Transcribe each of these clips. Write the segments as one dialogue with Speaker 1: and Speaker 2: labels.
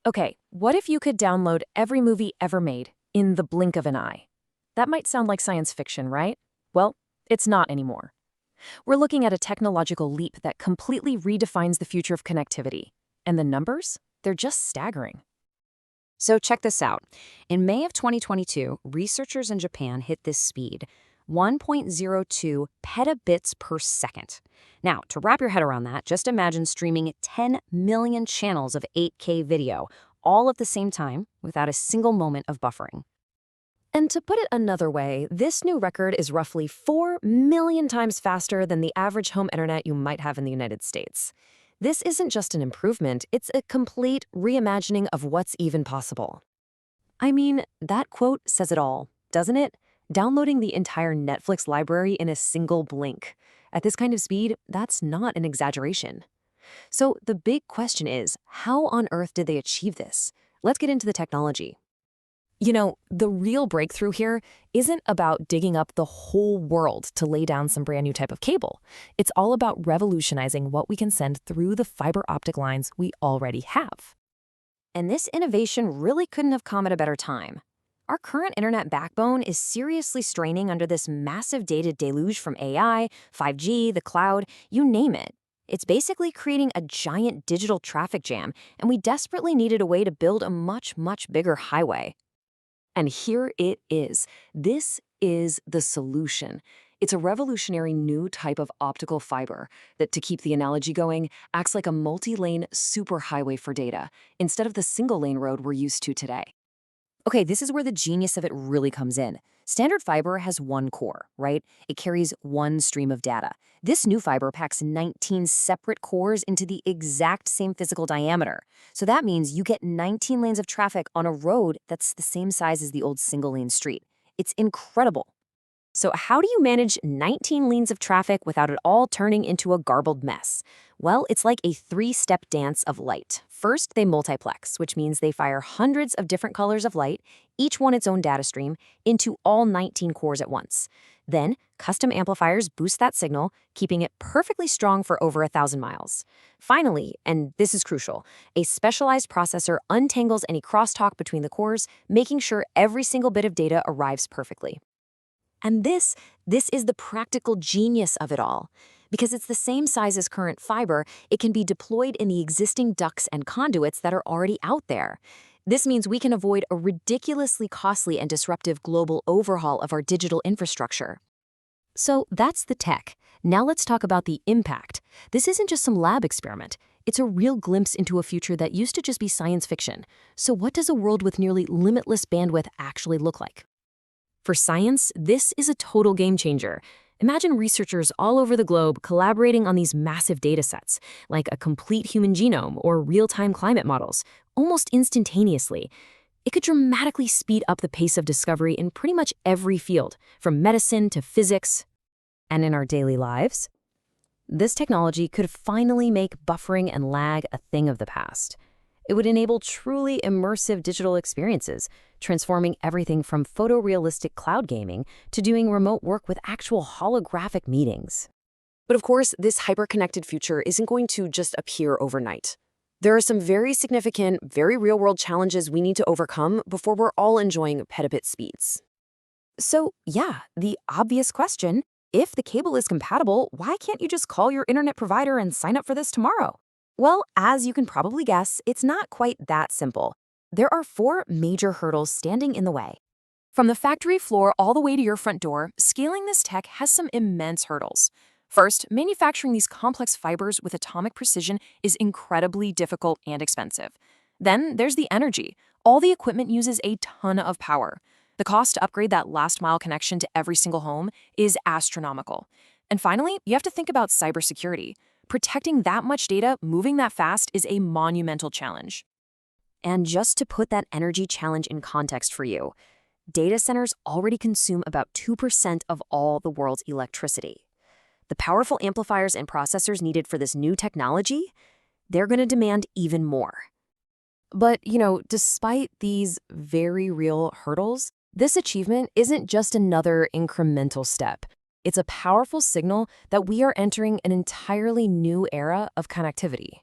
Speaker 1: Okay, what if you could download every movie ever made in the blink of an eye? That might sound like science fiction, right? Well, it's not anymore. We're looking at a technological leap that completely redefines the future of connectivity. And the numbers? They're just staggering.
Speaker 2: So check this out. In May of 2022, researchers in Japan hit this speed, 1.02 petabits per second. Now, to wrap your head around that, just imagine streaming 10 million channels of 8K video, all at the same time, without a single moment of buffering.
Speaker 1: And to put it another way, this new record is roughly 4 million times faster than the average home internet you might have in the United States. This isn't just an improvement, it's a complete reimagining of what's even possible. I mean, that quote says it all, doesn't it? Downloading the entire Netflix library in a single blink. At this kind of speed, that's not an exaggeration. So the big question is, how on earth did they achieve this? Let's get into the technology. You know, the real breakthrough here isn't about digging up the whole world to lay down some brand new type of cable. It's all about revolutionizing what we can send through the fiber optic lines we already have.
Speaker 2: And this innovation really couldn't have come at a better time. Our current internet backbone is seriously straining under this massive data deluge from AI, 5G, the cloud, you name it. It's basically creating a giant digital traffic jam, and we desperately needed a way to build a much, much bigger highway.
Speaker 1: And here it is. This is the solution. It's a revolutionary new type of optical fiber that, to keep the analogy going, acts like a multi-lane superhighway for data, instead of the single-lane road we're used to today.
Speaker 2: Okay, this is where the genius of it really comes in. Standard fiber has one core, right? It carries one stream of data. This new fiber packs 19 separate cores into the exact same physical diameter. So that means you get 19 lanes of traffic on a road that's the same size as the old single-lane street. It's incredible. So how do you manage 19 lanes of traffic without it all turning into a garbled mess? Well, it's like a three-step dance of light. First, they multiplex, which means they fire hundreds of different colors of light, each one its own data stream, into all 19 cores at once. Then, custom amplifiers boost that signal, keeping it perfectly strong for over 1,000 miles. Finally, and this is crucial, a specialized processor untangles any crosstalk between the cores, making sure every single bit of data arrives perfectly. And this is the practical genius of it all. Because it's the same size as current fiber, it can be deployed in the existing ducts and conduits that are already out there. This means we can avoid a ridiculously costly and disruptive global overhaul of our digital infrastructure. So that's the tech. Now let's talk about the impact. This isn't just some lab experiment. It's a real glimpse into a future that used to just be science fiction. So what does a world with nearly limitless bandwidth actually look like? For science, this is a total game changer. Imagine researchers all over the globe collaborating on these massive data sets, like a complete human genome or real-time climate models, almost instantaneously. It could dramatically speed up the pace of discovery in pretty much every field, from medicine to physics. And in our daily lives, this technology could finally make buffering and lag a thing of the past. It would enable truly immersive digital experiences, transforming everything from photorealistic cloud gaming to doing remote work with actual holographic meetings.
Speaker 1: But of course, this hyper-connected future isn't going to just appear overnight. There are some very significant, very real-world challenges we need to overcome before we're all enjoying petabit speeds. So yeah, the obvious question, if the cable is compatible, why can't you just call your internet provider and sign up for this tomorrow? Well, as you can probably guess, it's not quite that simple. There are 4 major hurdles standing in the way. From the factory floor all the way to your front door, scaling this tech has some immense hurdles. First, manufacturing these complex fibers with atomic precision is incredibly difficult and expensive. Then there's the energy. All the equipment uses a ton of power. The cost to upgrade that last-mile connection to every single home is astronomical. And finally, you have to think about cybersecurity. Protecting that much data moving that fast is a monumental challenge.
Speaker 2: And just to put that energy challenge in context for you, data centers already consume about 2% of all the world's electricity. The powerful amplifiers and processors needed for this new technology, they're going to demand even more.
Speaker 1: But, despite these very real hurdles, this achievement isn't just another incremental step. It's a powerful signal that we are entering an entirely new era of connectivity.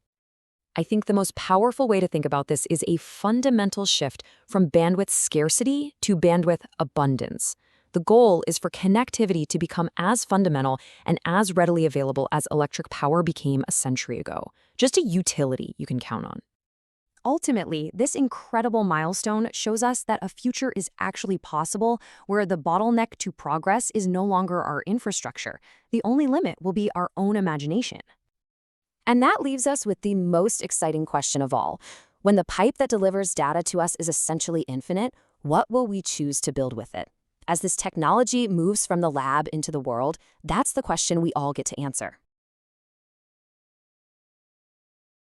Speaker 1: I think the most powerful way to think about this is a fundamental shift from bandwidth scarcity to bandwidth abundance. The goal is for connectivity to become as fundamental and as readily available as electric power became a century ago. Just a utility you can count on.
Speaker 2: Ultimately, this incredible milestone shows us that a future is actually possible where the bottleneck to progress is no longer our infrastructure. The only limit will be our own imagination. And that leaves us with the most exciting question of all. When the pipe that delivers data to us is essentially infinite, what will we choose to build with it? As this technology moves from the lab into the world, that's the question we all get to answer.